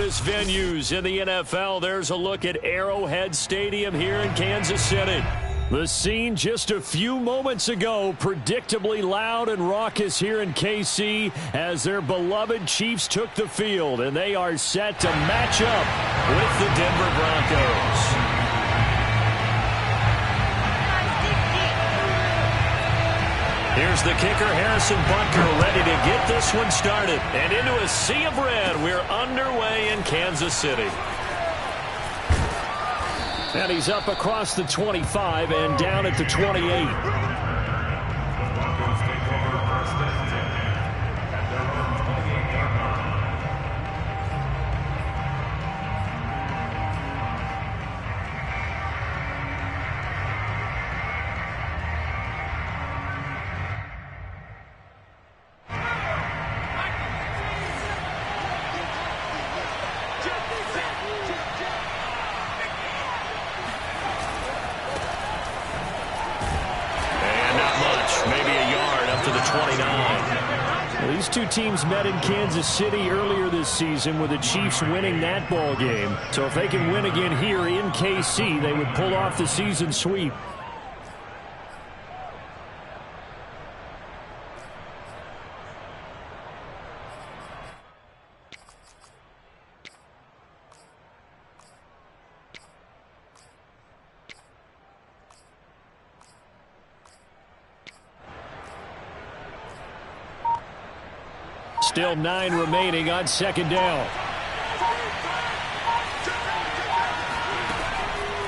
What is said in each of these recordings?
countless venues in the NFL. There's a look at Arrowhead Stadium here in Kansas City. The scene just a few moments ago, predictably loud and raucous here in KC as their beloved Chiefs took the field, and they are set to match up with the Denver Broncos. Here's the kicker, Harrison Butker, ready to get this one started. And into a sea of red, we're underway in Kansas City. And he's up across the 25 and down at the 28. These two teams met in Kansas City earlier this season with the Chiefs winning that ball game. So if they can win again here in KC, they would pull off the season sweep. Still 9 remaining on second down.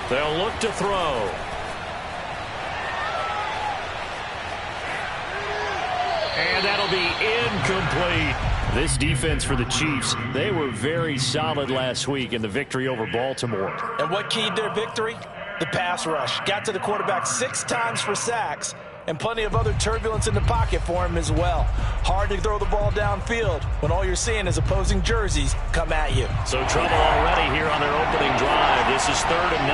They'll look to throw. And that'll be incomplete. This defense for the Chiefs, they were very solid last week in the victory over Baltimore. And what keyed their victory? The pass rush. Got to the quarterback 6 times for sacks. And plenty of other turbulence in the pocket for him as well. Hard to throw the ball downfield when all you're seeing is opposing jerseys come at you. So trouble already here on their opening drive. This is 3rd and 9.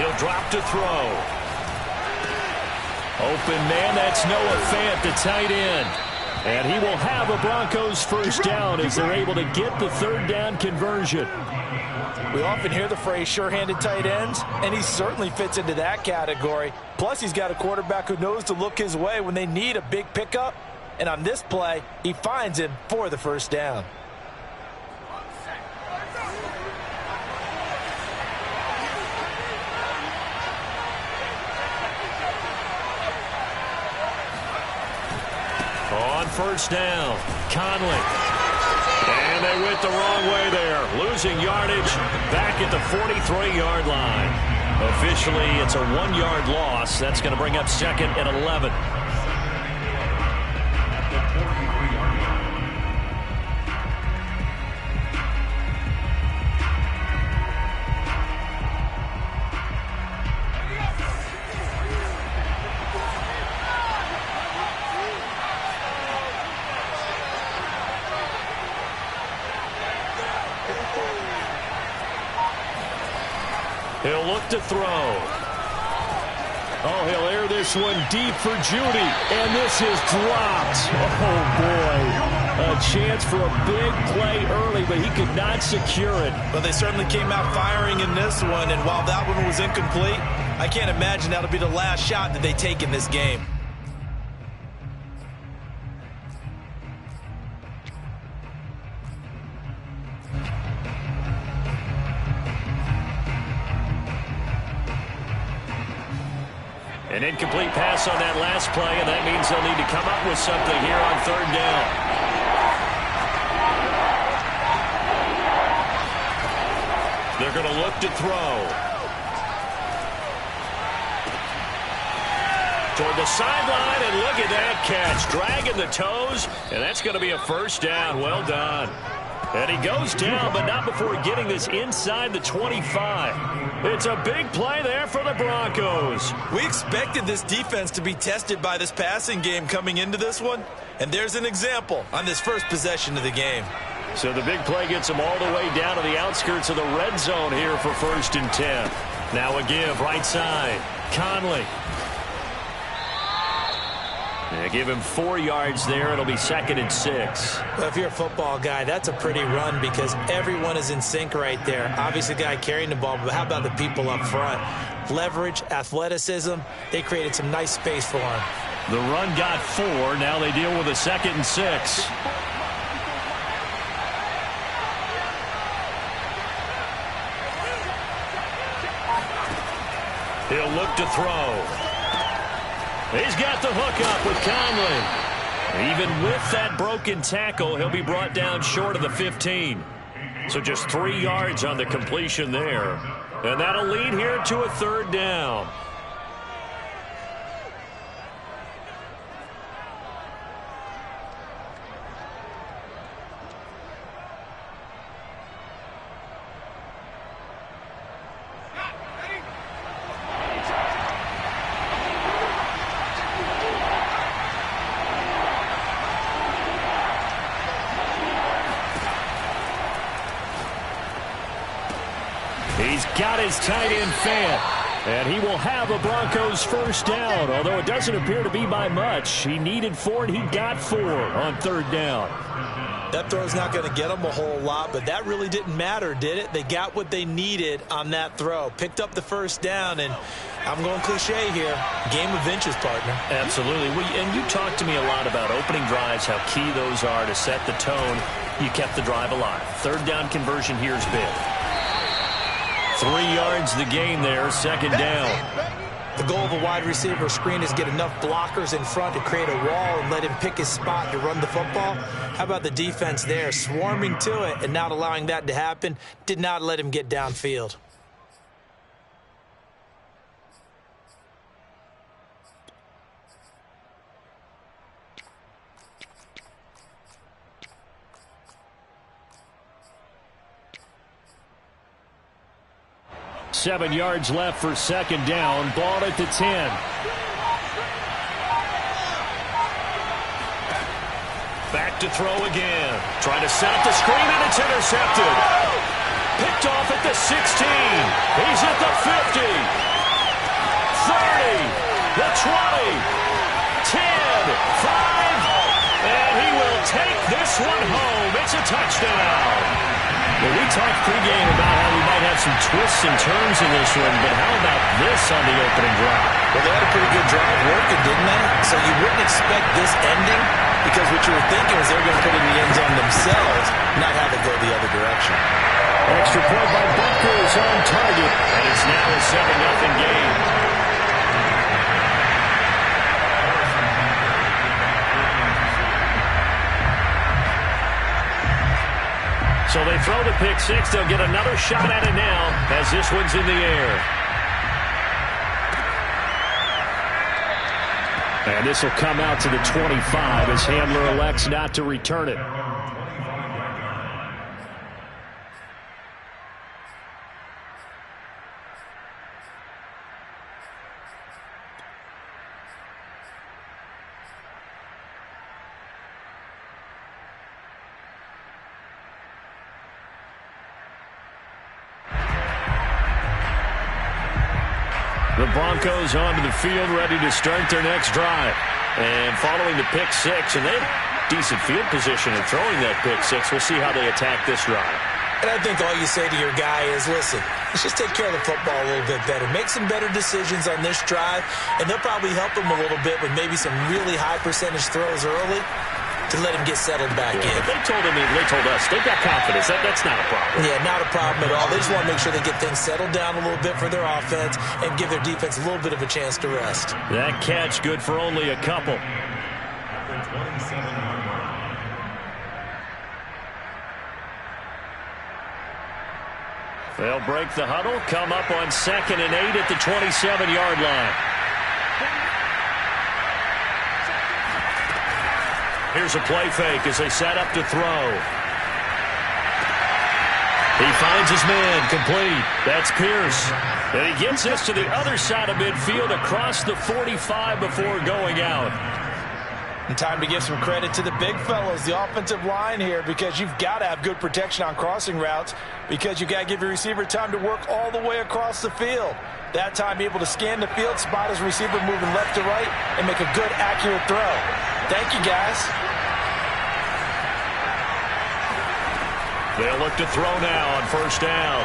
He'll drop to throw. Open man, that's Noah Fant, the tight end. And he will have a Broncos first down as they're able to get the 3rd down conversion. We often hear the phrase sure-handed tight ends, and he certainly fits into that category. Plus, he's got a quarterback who knows to look his way when they need a big pickup. And on this play, he finds him for the first down. On first down, Conley. And they went the wrong way there. Losing yardage back at the 43-yard line. Officially, it's a 1-yard loss. That's going to bring up 2nd and 11. He'll look to throw. Oh, he'll air this one deep for Judy. And this is dropped. Oh, boy. A chance for a big play early, but he could not secure it. But they certainly came out firing in this one. And while that one was incomplete, I can't imagine that'll be the last shot that they take in this game. An incomplete pass on that last play, and that means they'll need to come up with something here on 3rd down. They're going to look to throw. Toward the sideline, and look at that catch. Dragging the toes, and that's going to be a first down. Well done. And he goes down, but not before getting this inside the 25. It's a big play there for the Broncos. We expected this defense to be tested by this passing game coming into this one, and there's an example on this first possession of the game. So the big play gets them all the way down to the outskirts of the red zone here for 1st and 10. Now a give right side. Conley. They give him 4 yards there. It'll be 2nd and 6. Well, if you're a football guy, that's a pretty run because everyone is in sync right there. Obviously, the guy carrying the ball, but how about the people up front? Leverage, athleticism, they created some nice space for him. The run got 4. Now they deal with a 2nd and 6. He'll look to throw. He's got the hook up with Conley. Even with that broken tackle, he'll be brought down short of the 15. So just 3 yards on the completion there. And that'll lead here to a 3rd down. He's got his tight end Fant, and he will have a Broncos 1st down, although it doesn't appear to be by much. He needed 4, and he got 4 on 3rd down. That throw's not going to get them a whole lot, but that really didn't matter, did it? They got what they needed on that throw. Picked up the 1st down, and I'm going cliche here. Game of inches, partner. Absolutely. And you talked to me a lot about opening drives, how key those are to set the tone. You kept the drive alive. 3rd down conversion here is big. 3 yards the gain there, 2nd down. The goal of a wide receiver screen is get enough blockers in front to create a wall and let him pick his spot to run the football. How about the defense there, swarming to it and not allowing that to happen? Did not let him get downfield. Seven yards left for 2nd down. Ball at the 10. Back to throw again. Trying to set up the screen, and it's intercepted. Picked off at the 16. He's at the 50. 30. The 20. 10. 5. And he will take this one home. It's a touchdown. Well, we talked pregame about how we might have some twists and turns in this one, but how about this on the opening drive? Well, they had a pretty good drive working, didn't they? So you wouldn't expect this ending because what you were thinking was they were going to put it in the end zone themselves, not have it go the other direction. Extra point by Butker is on target, and it's now a 7-0 game. So they throw the pick 6. They'll get another shot at it now as this one's in the air. And this will come out to the 25 as Handler elects not to return it. The Broncos onto the field, ready to start their next drive. And following the pick 6, and they have decent field position in throwing that pick 6. We'll see how they attack this drive. And I think all you say to your guy is, listen, let's just take care of the football a little bit better. Make some better decisions on this drive, and they'll probably help him a little bit with maybe some really high percentage throws early to let him get settled back in. They told us they've got confidence. That's not a problem. Yeah, not a problem at all. They just want to make sure they get things settled down a little bit for their offense and give their defense a little bit of a chance to rest. That catch good for only a couple. They'll break the huddle, come up on 2nd and 8 at the 27-yard line. Here's a play fake as they set up to throw. He finds his man, complete. That's Pierce. And he gets this to the other side of midfield across the 45 before going out. And time to give some credit to the big fellows, the offensive line here, because you've got to have good protection on crossing routes because you've got to give your receiver time to work all the way across the field. That time able to scan the field, spot his receiver moving left to right, and make a good, accurate throw. Thank you, guys. They'll look to throw now on first down.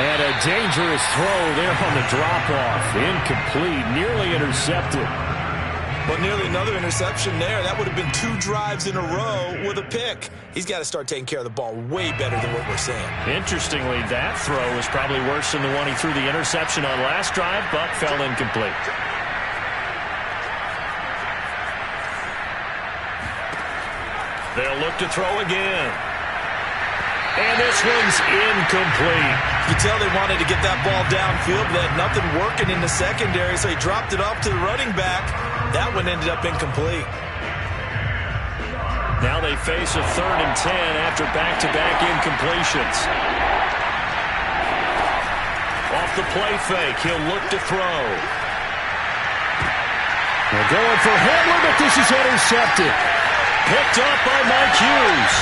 And a dangerous throw there on the drop-off. Incomplete, nearly intercepted. Well, nearly another interception there. That would have been 2 drives in a row with a pick. He's got to start taking care of the ball way better than what we're seeing. Interestingly, that throw was probably worse than the one he threw the interception on last drive, but fell incomplete. They'll look to throw again. And this one's incomplete. You tell they wanted to get that ball downfield, but they had nothing working in the secondary, so he dropped it off to the running back. That one ended up incomplete. Now they face a 3rd and 10 after back-to-back incompletions. Off the play fake, he'll look to throw. They're going for Hamler, but this is intercepted. Picked up by Mike Hughes.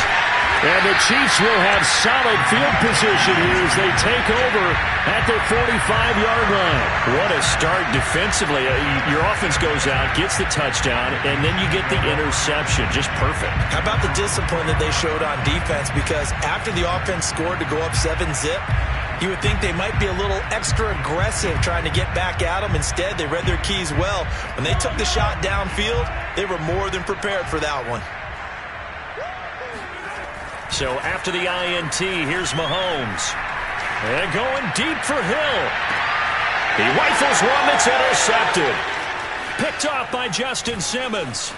And the Chiefs will have solid field position here as they take over at their 45-yard line. What a start defensively. Your offense goes out, gets the touchdown, and then you get the interception. Just perfect. How about the discipline that they showed on defense? Because after the offense scored to go up 7-zip, you would think they might be a little extra aggressive trying to get back at them. Instead, they read their keys well. When they took the shot downfield, they were more than prepared for that one. So after the INT, here's Mahomes. And going deep for Hill. He rifles one that's intercepted. Picked off by Justin Simmons.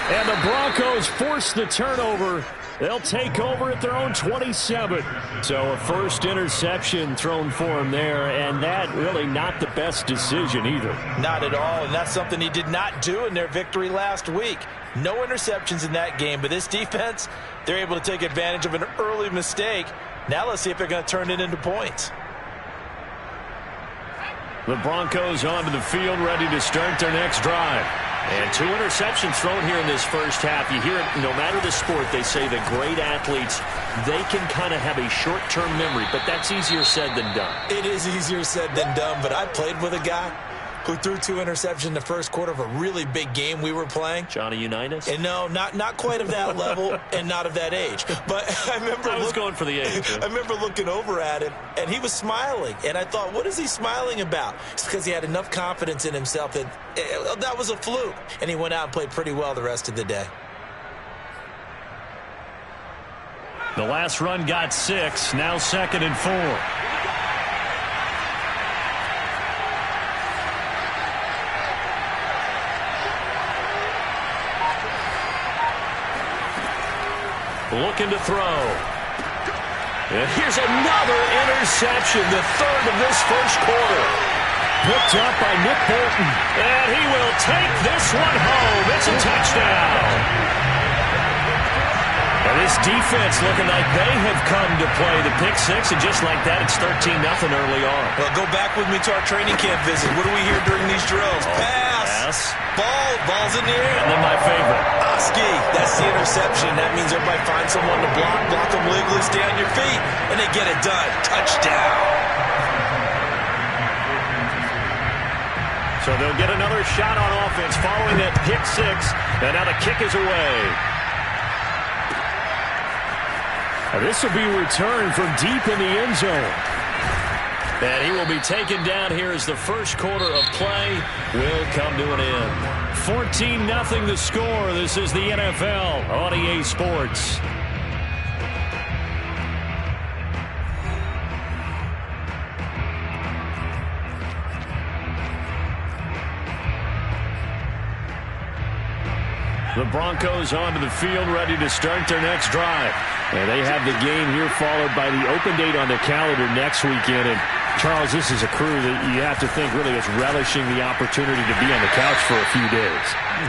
And the Broncos force the turnover. They'll take over at their own 27. So a first interception thrown for him there, and that really not the best decision either. Not at all, and that's something he did not do in their victory last week. No interceptions in that game, but this defense, they're able to take advantage of an early mistake. Now let's see if they're going to turn it into points. The Broncos onto the field, ready to start their next drive. And 2 interceptions thrown here in this first half. You hear it, no matter the sport, they say that great athletes, they can kind of have a short-term memory, but that's easier said than done. It is easier said than done, but I played with a guy who threw 2 interceptions in the first quarter of a really big game we were playing. Johnny Unitas? And no, not quite of that level and not of that age. But I remember I was going for the age. I remember looking over at him, and he was smiling. And I thought, what is he smiling about? It's because he had enough confidence in himself that that was a fluke. And he went out and played pretty well the rest of the day. The last run got 6, now 2nd and 4. Looking to throw. And here's another interception, the 3rd of this first quarter. Picked up by Nick Bolton. And he will take this one home. It's a touchdown. And this defense looking like they have come to play the pick 6, and just like that, it's 13-0 early on. Well, go back with me to our training camp visit. What do we hear during these drills? Pass. Ball's in the air. And then my favorite. Oski. That's the interception. That means everybody finds someone to block them legally, stay on your feet, and they get it done. Touchdown. So they'll get another shot on offense following that pick 6, and now the kick is away. This will be returned from deep in the end zone. And he will be taken down here as the first quarter of play will come to an end. 14-0 the score. This is the NFL on EA Sports. The Broncos onto the field, ready to start their next drive. And they have the game here followed by the open date on their calendar next weekend. And, Charles, this is a crew that you have to think really is relishing the opportunity to be on the couch for a few days.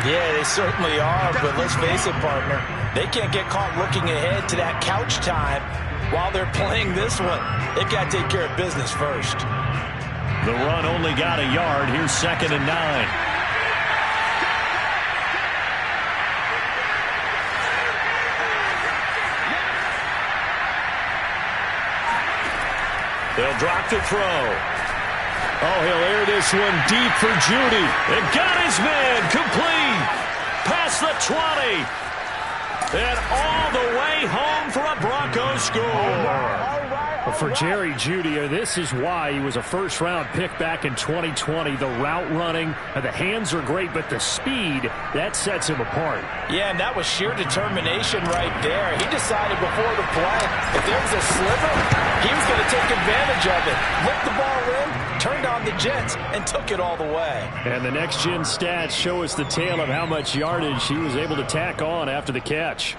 Yeah, they certainly are, but let's face it, partner. They can't get caught looking ahead to that couch time while they're playing this one. They've got to take care of business first. The run only got a yard. Here's 2nd and 9. They'll drop the throw. Oh, he'll air this one deep for Judy. And got his man complete. Past the 20. And all the way home for a Broncos score. But for Jerry Jeudy, this is why he was a first-round pick back in 2020. The route running, the hands are great, but the speed, that sets him apart. Yeah, and that was sheer determination right there. He decided before the play, if there was a sliver, he was going to take advantage of it. Looked the ball in, turned on the jets, and took it all the way. And the next-gen stats show us the tale of how much yardage he was able to tack on after the catch.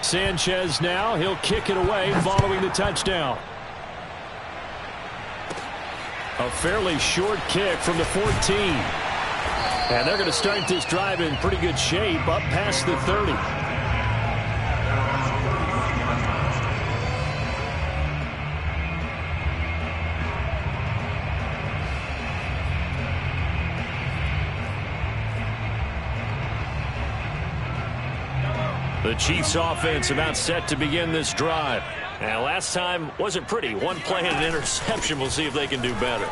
Sanchez now, he'll kick it away following the touchdown. A fairly short kick from the 14. And they're going to start this drive in pretty good shape up past the 30. The Chiefs offense about set to begin this drive. And last time wasn't pretty. One play and an interception. We'll see if they can do better.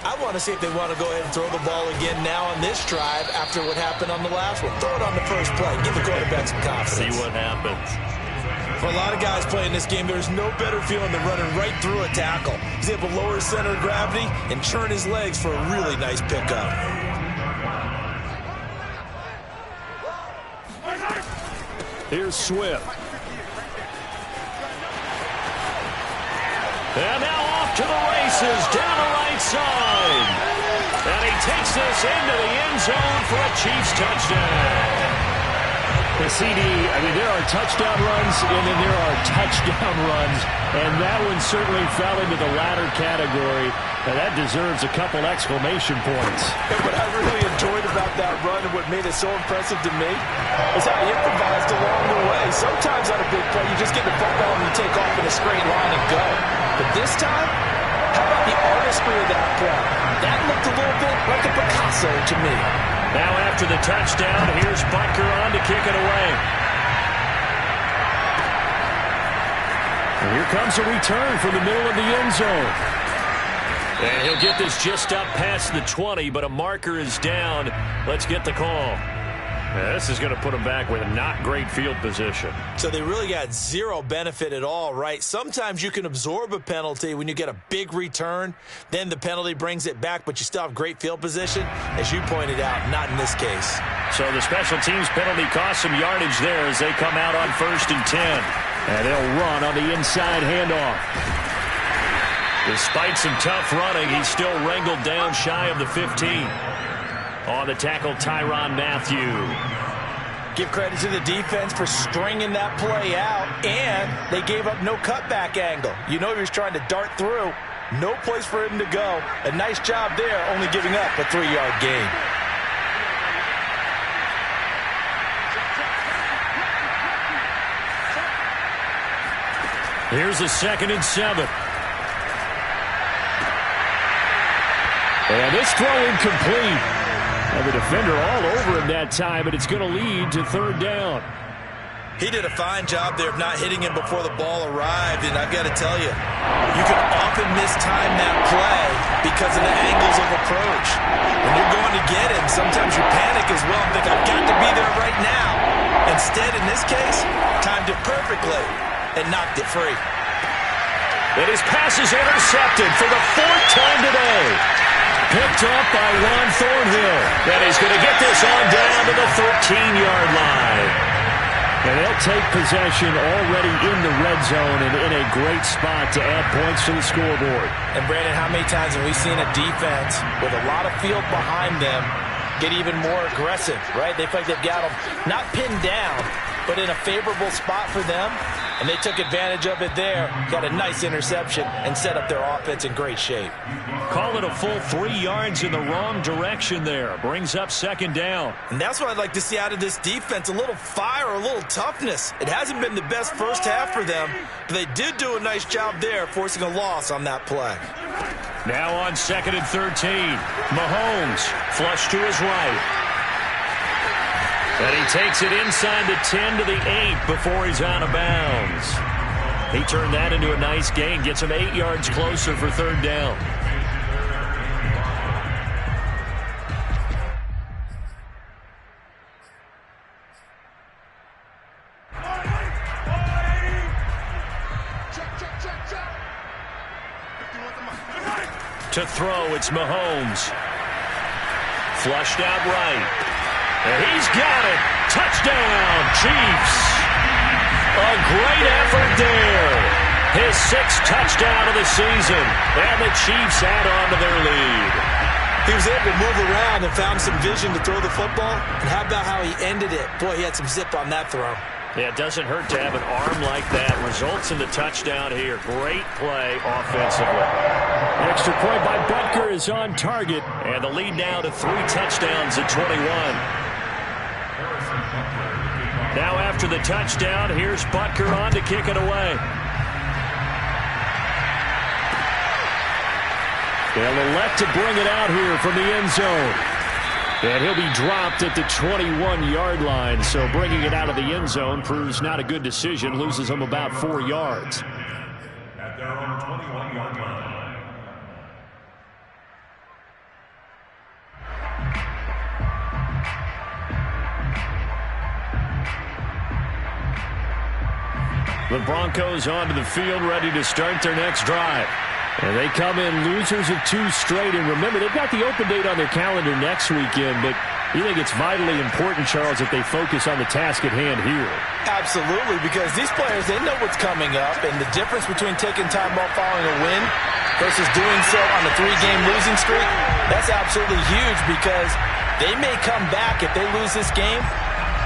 I want to see if they want to go ahead and throw the ball again now on this drive after what happened on the last one. Throw it on the first play. Give the quarterback some confidence. See what happens. For a lot of guys playing this game, there's no better feeling than running right through a tackle. He's able to lower his center of gravity and churn his legs for a really nice pickup. Here's Swift. And now off to the races, down the right side. And he takes this into the end zone for a Chiefs touchdown. The CD, there are touchdown runs, and then there are touchdown runs. And that one certainly fell into the latter category. And that deserves a couple exclamation points. What I really enjoyed about that run and what made it so impressive to me is how he improvised along the way. Sometimes on a big play, you just get the football and you take off in a straight line and go. But this time, how about the artistry of that play? That looked a little bit like a Picasso to me. Now after the touchdown, here's Butker on to kick it away. And here comes a return from the middle of the end zone. And he'll get this just up past the 20, but a marker is down. Let's get the call. Now, this is going to put him back with a not great field position. So they really got zero benefit at all, right? Sometimes you can absorb a penalty when you get a big return. Then the penalty brings it back, but you still have great field position. As you pointed out, not in this case. So the special teams penalty cost some yardage there as they come out on 1st and 10. And they'll run on the inside handoff. Despite some tough running, he's still wrangled down shy of the 15. On the tackle, Tyrann Mathieu. Give credit to the defense for stringing that play out, and they gave up no cutback angle. You know he was trying to dart through. No place for him to go. A nice job there, only giving up a 3-yard gain. Here's a 2nd and 7. And this throw incomplete. And the defender all over him that time, but it's going to lead to 3rd down. He did a fine job there of not hitting him before the ball arrived, and I've got to tell you, you can often mistime that play because of the angles of approach. When you're going to get him, sometimes you panic as well and think, I've got to be there right now. Instead, in this case, timed it perfectly and knocked it free. And his pass is intercepted for the 4th time today. Picked up by Juan Thornhill. And he's going to get this on down to the 13-yard line. And they'll take possession already in the red zone and in a great spot to add points to the scoreboard. And, Brandon, how many times have we seen a defense with a lot of field behind them get even more aggressive, right? They feel like they've got them not pinned down, but in a favorable spot for them. And they took advantage of it there, got a nice interception, and set up their offense in great shape. Call it a full 3 yards in the wrong direction there. Brings up 2nd down. And that's what I'd like to see out of this defense, a little fire, a little toughness. It hasn't been the best first half for them, but they did do a nice job there, forcing a loss on that play. Now on 2nd and 13. Mahomes, flush to his right. And he takes it inside the 10 to the 8 before he's out of bounds. He turned that into a nice gain, gets him 8 yards closer for third down. To throw, it's Mahomes. Flushed out right. And he's got it. Touchdown, Chiefs. A great effort there. His 6th touchdown of the season. And the Chiefs add on to their lead. He was able to move around and found some vision to throw the football. And how about how he ended it? Boy, he had some zip on that throw. Yeah, it doesn't hurt to have an arm like that. Results in the touchdown here. Great play offensively. Extra point by Butker is on target. And the lead now to 3 touchdowns at 21. Now after the touchdown, here's Butker on to kick it away. They'll elect to bring it out here from the end zone. And he'll be dropped at the 21-yard line. So bringing it out of the end zone proves not a good decision. Loses him about 4 yards. At their own 21-yard line. The Broncos onto the field, ready to start their next drive. And they come in losers of 2 straight. And remember, they've got the open date on their calendar next weekend. But you think it's vitally important, Charles, that they focus on the task at hand here? Absolutely, because these players, they know what's coming up. And the difference between taking time off following a win versus doing so on a 3-game losing streak, that's absolutely huge, because they may come back if they lose this game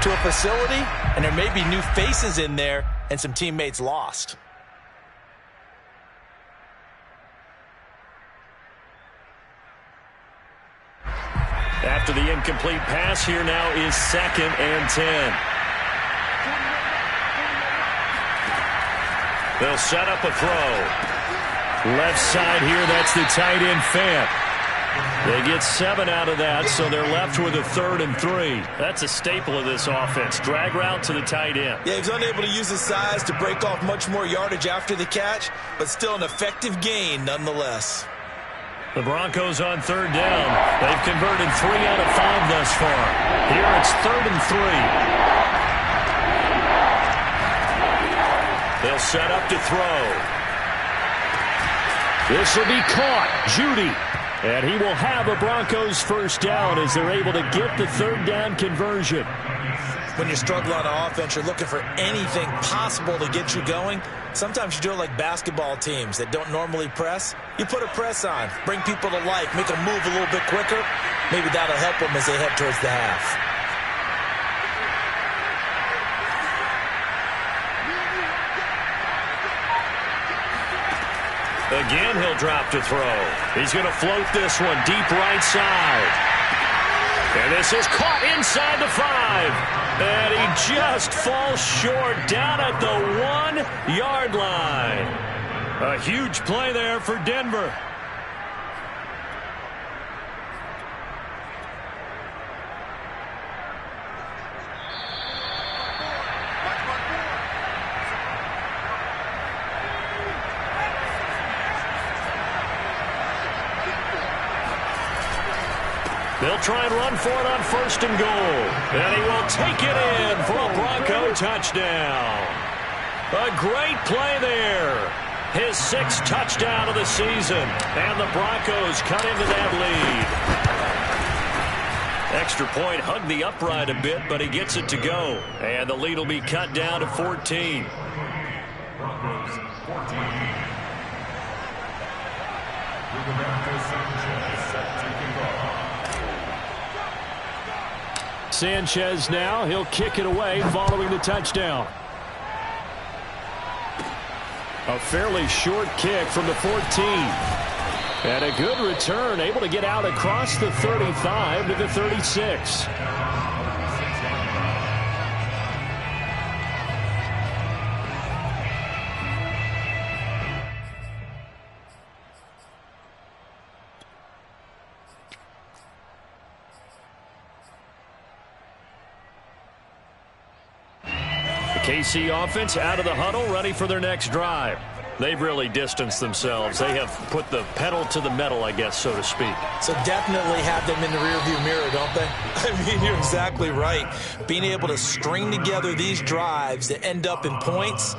to a facility, and there may be new faces in there and some teammates lost. After the incomplete pass, here now is 2nd and 10. They'll set up a throw. Left side here, that's the tight end Fant. They get 7 out of that, so they're left with a 3rd and 3. That's a staple of this offense. Drag route to the tight end. Yeah, he's unable to use his size to break off much more yardage after the catch, but still an effective gain nonetheless. The Broncos on 3rd down. They've converted 3 out of 5 thus far. Here it's 3rd and 3. They'll set up to throw. This will be caught. Judy. And he will have a Broncos first down as they're able to get the 3rd down conversion. When you're struggling on offense, you're looking for anything possible to get you going. Sometimes you do it like basketball teams that don't normally press. You put a press on, bring people to life, make them move a little bit quicker. Maybe that'll help them as they head towards the half. Again, he'll drop to throw. He's going to float this one deep right side. And this is caught inside the 5. And he just falls short down at the 1-yard line. A huge play there for Denver. They'll try and run for it on 1st and goal. And he will take it in for a Bronco touchdown. A great play there. His 6th touchdown of the season. And the Broncos cut into that lead. Extra point, hugged the upright a bit, but he gets it to go. And the lead will be cut down to 14. Broncos 14. Roberto Sanchez set to kick off. Sanchez now, he'll kick it away following the touchdown. A fairly short kick from the 14. And a good return, able to get out across the 35 to the 36. KC offense out of the huddle, ready for their next drive. They've really distanced themselves. They have put the pedal to the metal, I guess, so to speak. So definitely have them in the rearview mirror, don't they? I mean, you're exactly right. Being able to string together these drives that end up in points,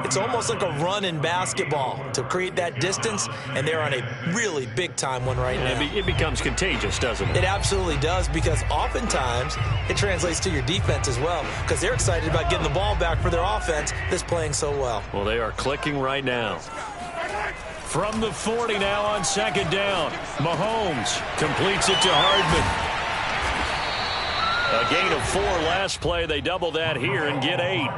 it's almost like a run in basketball to create that distance, and they're on a really big-time one right now. It becomes contagious, doesn't it? It absolutely does, because oftentimes it translates to your defense as well, because they're excited about getting the ball back for their offense that's playing so well. Well, they are clicking right now. From the 40 now on second down. Mahomes completes it to Hardman. A gain of 4 last play. They double that here and get 8.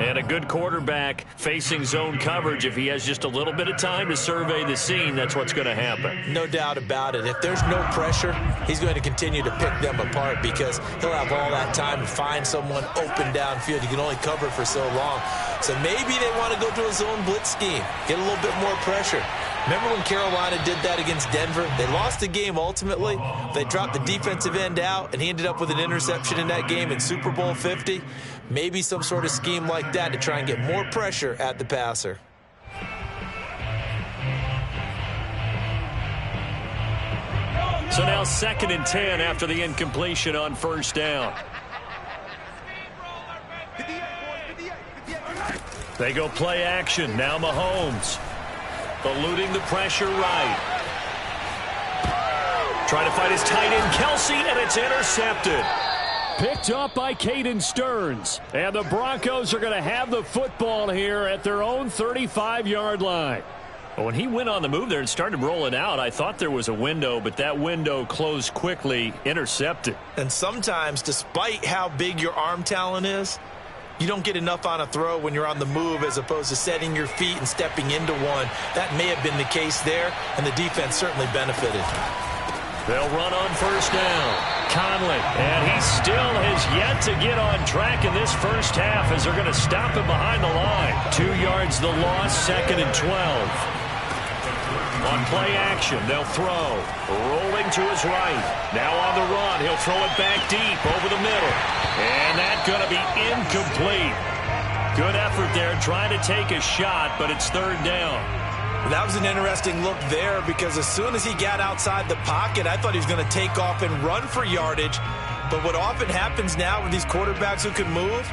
And a good quarterback facing zone coverage. If he has just a little bit of time to survey the scene, that's what's going to happen. No doubt about it. If there's no pressure, he's going to continue to pick them apart because he'll have all that time to find someone open downfield. You can only cover for so long. So maybe they want to go to a zone blitz scheme, get a little bit more pressure. Remember when Carolina did that against Denver? They lost the game ultimately. They dropped the defensive end out, and he ended up with an interception in that game in Super Bowl 50. Maybe some sort of scheme like that to try and get more pressure at the passer. So now 2nd and 10 after the incompletion on first down. They go play action. Now Mahomes. Eluding the pressure right. Trying to find his tight end, Kelsey, and it's intercepted. Picked up by Caden Stearns. And the Broncos are going to have the football here at their own 35-yard line. But when he went on the move there and started rolling out, I thought there was a window, but that window closed quickly, intercepted. And sometimes, despite how big your arm talent is, you don't get enough on a throw when you're on the move as opposed to setting your feet and stepping into one. That may have been the case there, and the defense certainly benefited. They'll run on first down. Conley, and he still has yet to get on track in this first half as they're going to stop him behind the line. 2 yards the loss, 2nd and 12. On play action, they'll throw. Rolling to his right. Now on the run, he'll throw it back deep over the middle. And that's going to be incomplete. Good effort there trying to take a shot, but it's 3rd down. That was an interesting look there because as soon as he got outside the pocket, I thought he was going to take off and run for yardage. But what often happens now with these quarterbacks who can move,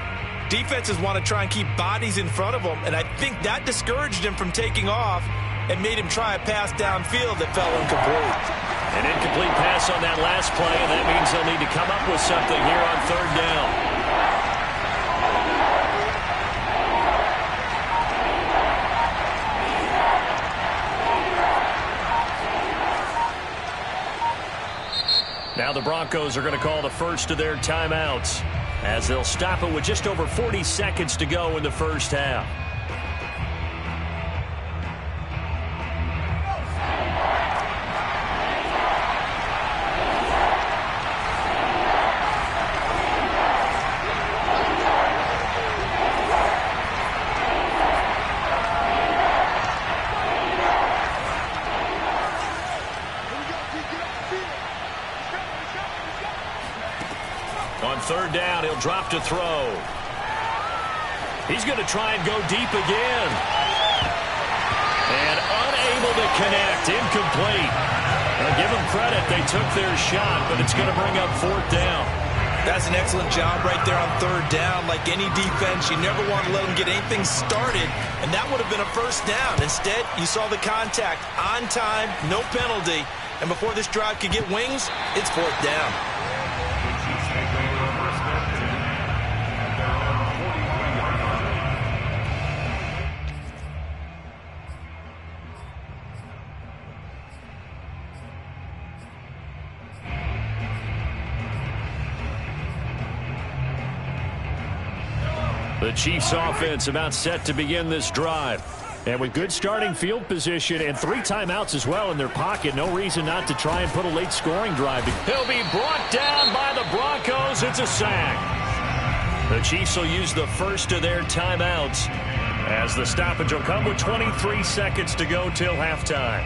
defenses want to try and keep bodies in front of them, and I think that discouraged him from taking off and made him try a pass downfield that fell incomplete. An incomplete pass on that last play, and that means they'll need to come up with something here on 3rd down. Now the Broncos are going to call the first of their timeouts as they'll stop it with just over 40 seconds to go in the first half. On 3rd down, he'll drop to throw. He's going to try and go deep again. And unable to connect, incomplete. Now give them credit, they took their shot, but it's going to bring up 4th down. That's an excellent job right there on 3rd down. Like any defense, you never want to let them get anything started, and that would have been a first down. Instead, you saw the contact on time, no penalty, and before this drive could get wings, it's 4th down. The Chiefs offense about set to begin this drive. And with good starting field position and 3 timeouts as well in their pocket, no reason not to try and put a late scoring drive. He'll be brought down by the Broncos. It's a sack. The Chiefs will use the first of their timeouts as the stoppage will come with 23 seconds to go till halftime.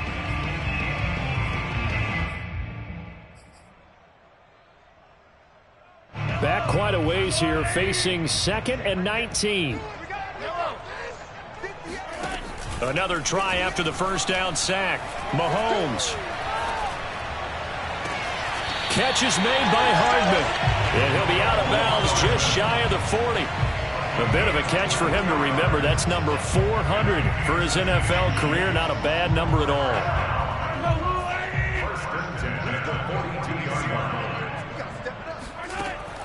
Back quite a ways here, facing 2nd and 19. Another try after the first down sack. Mahomes. Catch is made by Hardman. And he'll be out of bounds just shy of the 40. A bit of a catch for him to remember. That's number 400 for his NFL career. Not a bad number at all.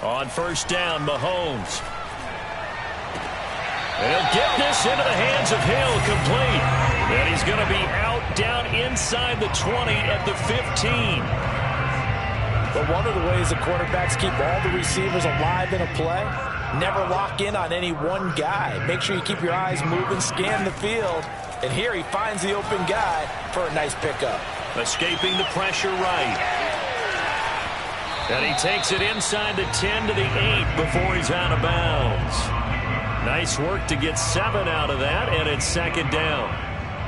On first down, Mahomes. And he'll get this into the hands of Hill, complete. And he's going to be out down inside the 20 at the 15. But one of the ways the quarterbacks keep all the receivers alive in a play, never lock in on any one guy. Make sure you keep your eyes moving, scan the field. And here he finds the open guy for a nice pickup. Escaping the pressure right. And he takes it inside the 10 to the 8 before he's out of bounds. Nice work to get 7 out of that, and it's 2nd down.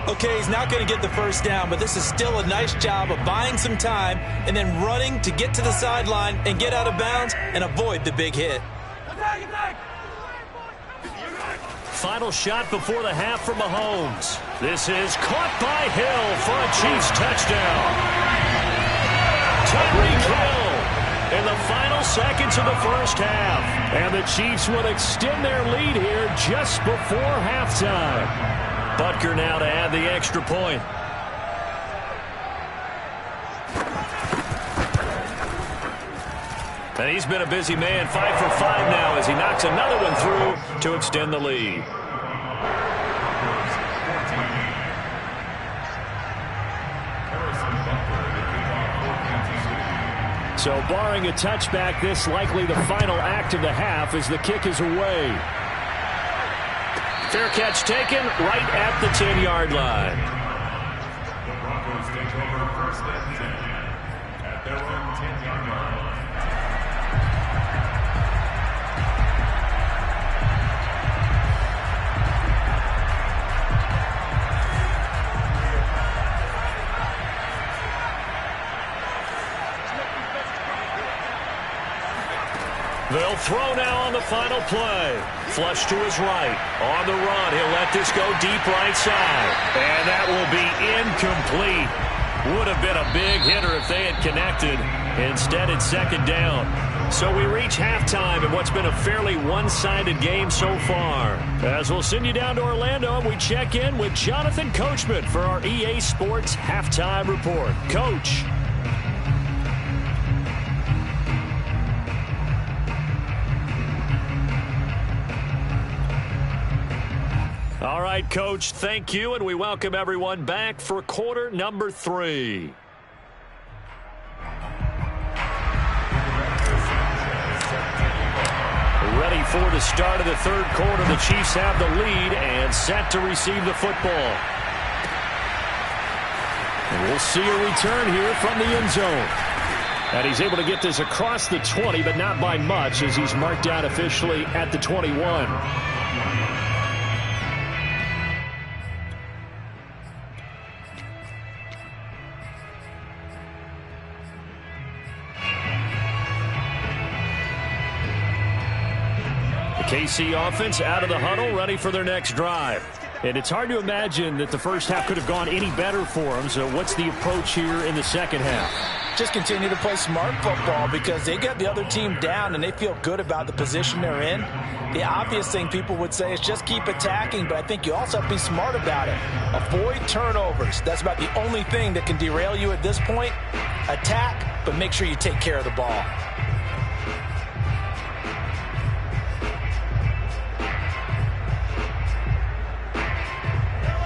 Okay, he's not going to get the first down, but this is still a nice job of buying some time and then running to get to the sideline and get out of bounds and avoid the big hit. Final shot before the half for Mahomes. This is caught by Hill for a Chiefs touchdown. Tyreek Hill in the final seconds of the first half. And the Chiefs would extend their lead here just before halftime. Butker now to add the extra point. And he's been a busy man, 5 for 5 now as he knocks another one through to extend the lead. So barring a touchback, this likely the final act of the half as the kick is away. Fair catch taken right at the 10-yard line. The Broncos take over 1st and 10 at their own 10-yard line. They'll throw now on the final play. Flush to his right. On the run, he'll let this go deep right side. And that will be incomplete. Would have been a big hitter if they had connected. Instead, it's 2nd down. So we reach halftime in what's been a fairly one-sided game so far. As we'll send you down to Orlando, and we check in with Jonathan Coachman for our EA Sports Halftime Report. Coach. All right, Coach, thank you, and we welcome everyone back for quarter number 3. Ready for the start of the 3rd quarter. The Chiefs have the lead and set to receive the football. And we'll see a return here from the end zone. And he's able to get this across the 20, but not by much as he's marked down officially at the 21. KC offense out of the huddle, ready for their next drive. And it's hard to imagine that the first half could have gone any better for them. So what's the approach here in the second half? Just continue to play smart football because they get the other team down and they feel good about the position they're in. The obvious thing people would say is just keep attacking, but I think you also have to be smart about it. Avoid turnovers. That's about the only thing that can derail you at this point. Attack, but make sure you take care of the ball.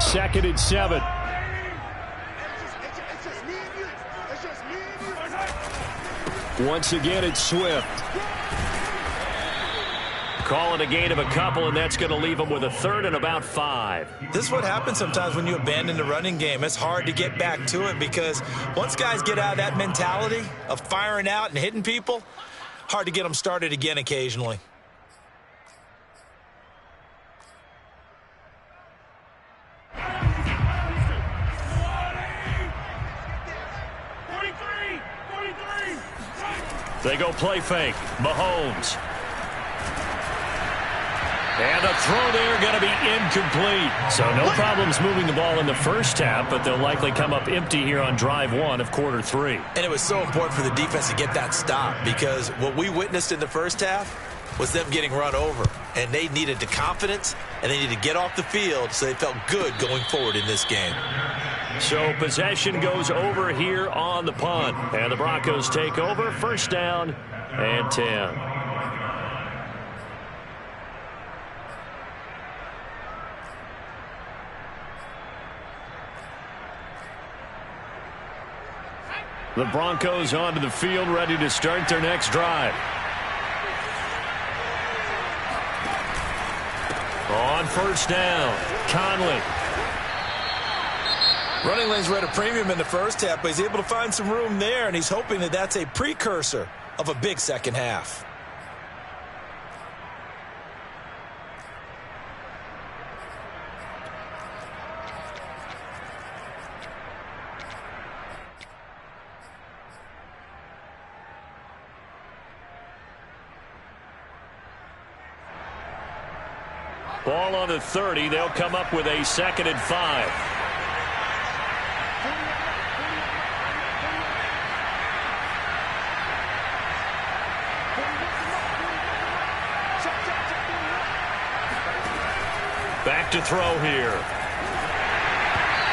Second and 7. Once again, it's Swift. Call it a gain of a couple, and that's going to leave them with a 3rd and about 5. This is what happens sometimes when you abandon the running game. It's hard to get back to it because once guys get out of that mentality of firing out and hitting people, hard to get them started again occasionally. They go play fake. Mahomes. And the throw there going to be incomplete. So no problems moving the ball in the first half, but they'll likely come up empty here on drive one of quarter three. And it was so important for the defense to get that stop, because what we witnessed in the first half was them getting run over. And they needed the confidence, and they needed to get off the field so they felt good going forward in this game. So possession goes over here on the punt. And the Broncos take over, first down and 10. The Broncos onto the field, ready to start their next drive. On first down, Conley. Running lanes were at a premium in the first half, but he's able to find some room there, and he's hoping that that's a precursor of a big second half. Ball on the 30. They'll come up with a 2nd and 5. Back to throw here.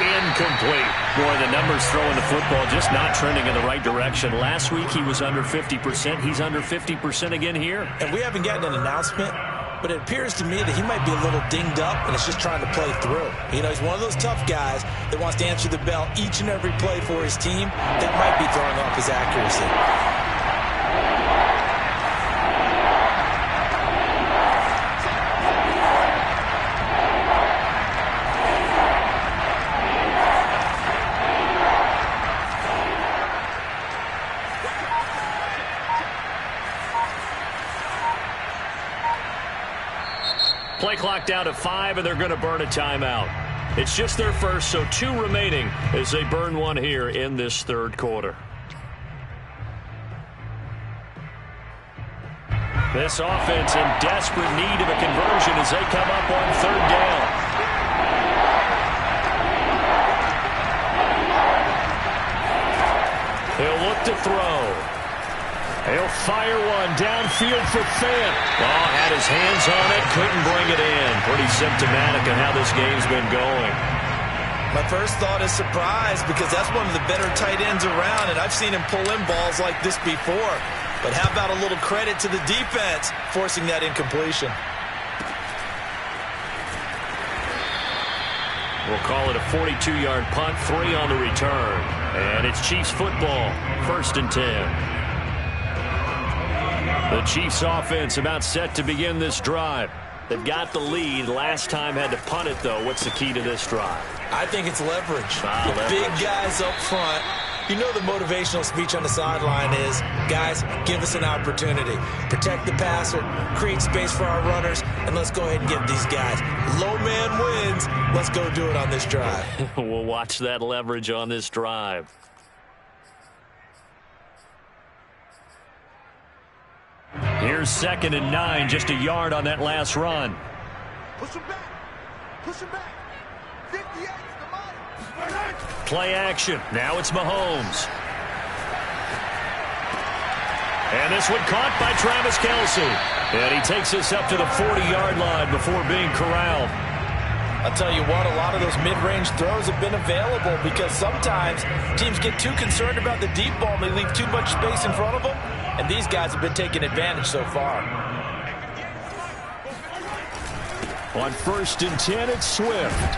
Incomplete. Boy, the numbers throwing the football just not trending in the right direction. Last week he was under 50%. He's under 50% again here. And we haven't gotten an announcement, but it appears to me that he might be a little dinged up and it's just trying to play through. You know, he's one of those tough guys that wants to answer the bell each and every play for his team. That might be throwing off his accuracy. Play clock down to 5, and they're going to burn a timeout. It's just their first, so 2 remaining as they burn one here in this third quarter. This offense in desperate need of a conversion as they come up on third down. He'll look to throw. He'll fire one downfield for Fant. Oh, had his hands on it, couldn't bring it in. Pretty symptomatic of how this game's been going. My first thought is surprise, because that's one of the better tight ends around, and I've seen him pull in balls like this before. But how about a little credit to the defense forcing that incompletion? We'll call it a 42-yard punt, 3 on the return. And it's Chiefs football, 1st and 10. The Chiefs offense about set to begin this drive. They've got the lead. Last time had to punt it, though. What's the key to this drive? I think it's leverage. Leverage. Big guys up front. You know the motivational speech on the sideline is, guys, give us an opportunity. Protect the passer, create space for our runners, and let's go ahead and give these guys. Low man wins. Let's go do it on this drive. We'll watch that leverage on this drive. Here's 2nd and 9, just a yard on that last run. Push him back. Push him back. 58 the money. Play action. Now it's Mahomes. And this one caught by Travis Kelce. And he takes us up to the 40-yard line before being corralled. I'll tell you what, a lot of those mid-range throws have been available because sometimes teams get too concerned about the deep ball and they leave too much space in front of them. And these guys have been taking advantage so far. On 1st and 10, it's Swift.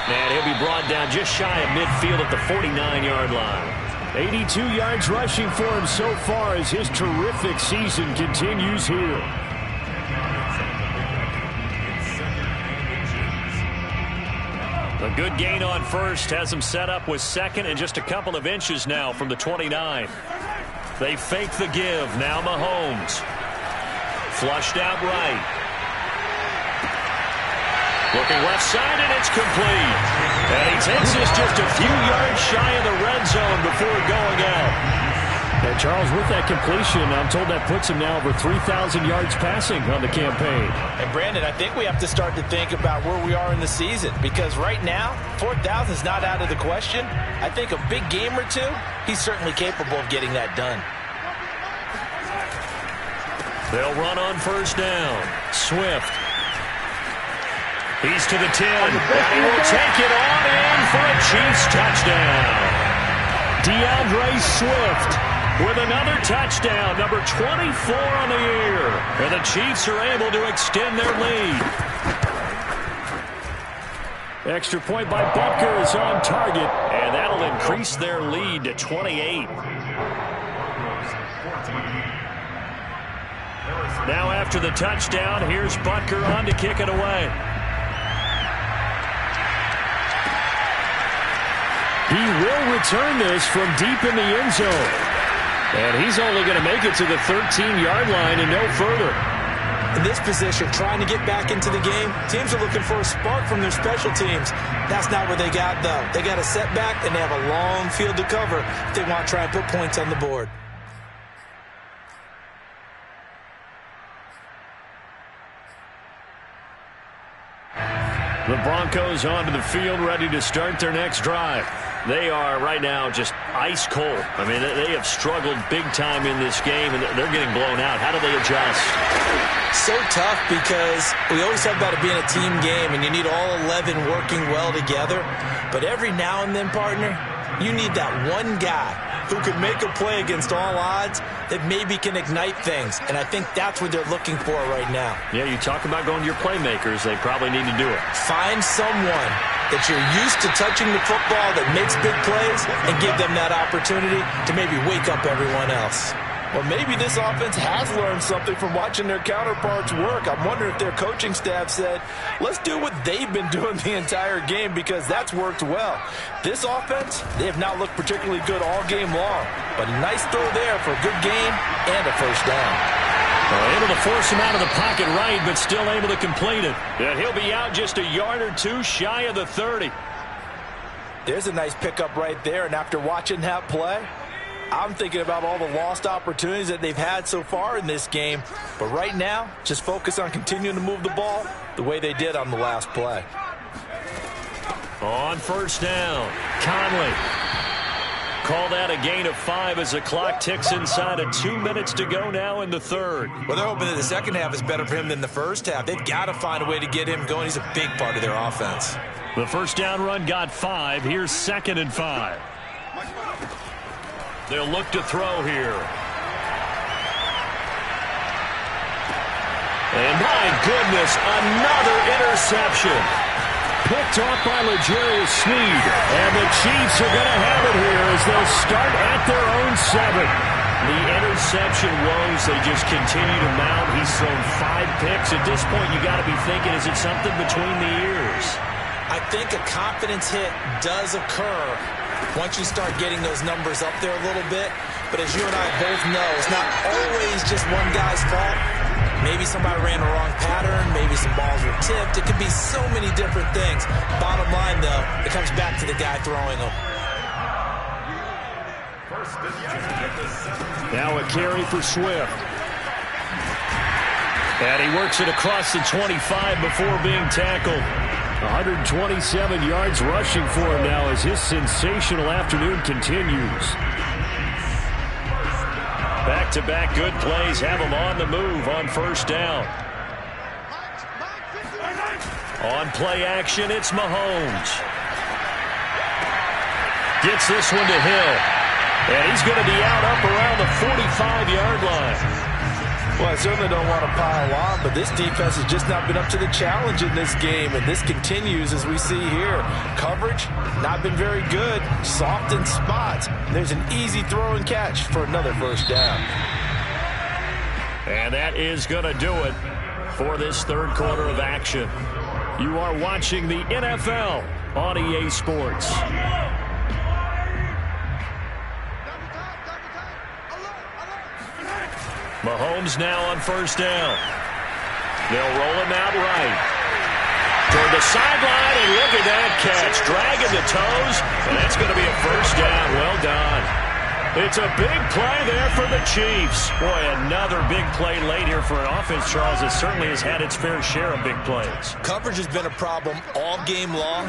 And he'll be brought down just shy of midfield at the 49-yard line. 82 yards rushing for him so far as his terrific season continues here. A good gain on 1st has him set up with 2nd and just a couple of inches now from the 29. They fake the give. Now Mahomes. Flushed out right. Looking left side, and it's complete. And he takes us just a few yards shy of the red zone before going out. And Charles, with that completion, I'm told that puts him now over 3,000 yards passing on the campaign. And Brandon, I think we have to start to think about where we are in the season, because right now, 4,000 is not out of the question. I think a big game or two, he's certainly capable of getting that done. They'll run on first down. Swift. He's to the 10, and he will take it on in for a Chiefs touchdown. DeAndre Swift with another touchdown, number 24 on the year. And the Chiefs are able to extend their lead. Extra point by Butker is on target, and that'll increase their lead to 28. Now after the touchdown, here's Butker on to kick it away. He will return this from deep in the end zone. And he's only going to make it to the 13-yard line and no further. In this position, trying to get back into the game, teams are looking for a spark from their special teams. That's not what they got, though. They got a setback, and they have a long field to cover if they want to try and put points on the board. The Broncos onto the field, ready to start their next drive. They are right now just ice cold. I mean, they have struggled big time in this game, and they're getting blown out. How do they adjust? So tough, because we always talk about it being a team game, and you need all 11 working well together. But every now and then, partner, you need that one guy who could make a play against all odds that maybe can ignite things. And I think that's what they're looking for right now. Yeah, you talk about going to your playmakers. They probably need to do it. Find someone that you're used to touching the football that makes big plays and give them that opportunity to maybe wake up everyone else. Well, maybe this offense has learned something from watching their counterparts work. I'm wondering if their coaching staff said, let's do what they've been doing the entire game, because that's worked well. This offense, they have not looked particularly good all game long, but a nice throw there for a good gain and a first down. Well, able to force him out of the pocket right, but still able to complete it. And he'll be out just a yard or two shy of the 30. There's a nice pickup right there, and after watching that play, I'm thinking about all the lost opportunities that they've had so far in this game. But right now, just focus on continuing to move the ball the way they did on the last play. On first down, Conley. Call that a gain of 5 as the clock ticks inside of 2 minutes to go now in the third. Well, they're hoping that the second half is better for him than the first half. They've got to find a way to get him going. He's a big part of their offense. The first down run got 5. Here's 2nd and 5. They'll look to throw here. And my goodness, another interception. Picked off by L'Jarius Sneed. And the Chiefs are going to have it here as they'll start at their own 7. The interception woes, they just continue to mount. He's thrown 5 picks. At this point, you got to be thinking, is it something between the ears? I think a confidence hit does occur once you start getting those numbers up there a little bit. But as you and I both know, it's not always just one guy's fault. Maybe somebody ran the wrong pattern. Maybe some balls were tipped. It could be so many different things. Bottom line, though, it comes back to the guy throwing them. Now a carry for Swift. And he works it across the 25 before being tackled. 127 yards rushing for him now as his sensational afternoon continues. Back-to-back good plays have him on the move on first down. On play action, it's Mahomes. Gets this one to Hill. And he's going to be out up around the 45-yard line. Well, I certainly don't want to pile on, but this defense has just not been up to the challenge in this game, and this continues as we see here. Coverage, not been very good. Soft in spots. There's an easy throw and catch for another first down. And that is going to do it for this third quarter of action. You are watching the NFL on EA Sports. Mahomes now on first down. They'll roll him out right. Toward the sideline, and look at that catch. Dragging the toes, and that's going to be a first down. Well done. It's a big play there for the Chiefs. Boy, another big play late here for an offense, Charles, that certainly has had its fair share of big plays. Coverage has been a problem all game long,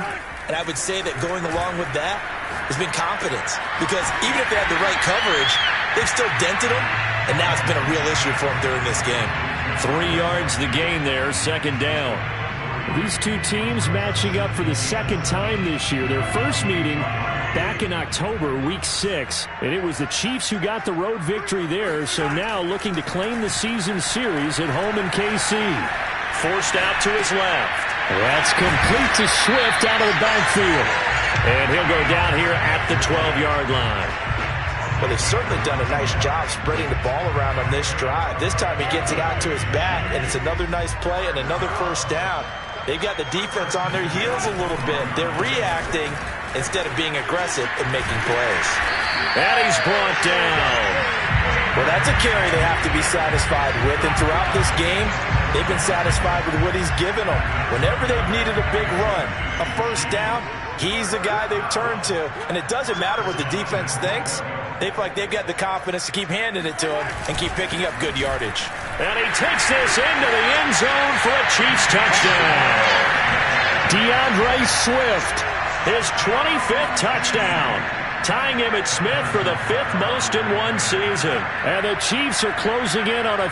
and I would say that going along with that has been confidence. Because even if they had the right coverage, they've still dented them, and now it's been a real issue for them during this game. 3 yards the gain there, second down. These two teams matching up for the second time this year. Their first meeting back in October, week 6, and it was the Chiefs who got the road victory there, so now looking to claim the season series at home in KC. Forced out to his left. That's complete to Swift out of the backfield. And he'll go down here at the 12-yard line. Well, they've certainly done a nice job spreading the ball around on this drive. This time he gets it out to his back, and it's another nice play and another first down. They've got the defense on their heels a little bit. They're reacting instead of being aggressive and making plays. And he's brought down. Well, that's a carry they have to be satisfied with. And throughout this game, they've been satisfied with what he's given them. Whenever they've needed a big run, a first down, he's the guy they've turned to. And it doesn't matter what the defense thinks. They feel like they've got the confidence to keep handing it to him and keep picking up good yardage. And he takes this into the end zone for a Chiefs touchdown. DeAndre Swift, his 25th touchdown, tying Emmitt Smith for the 5th most in one season. And the Chiefs are closing in on a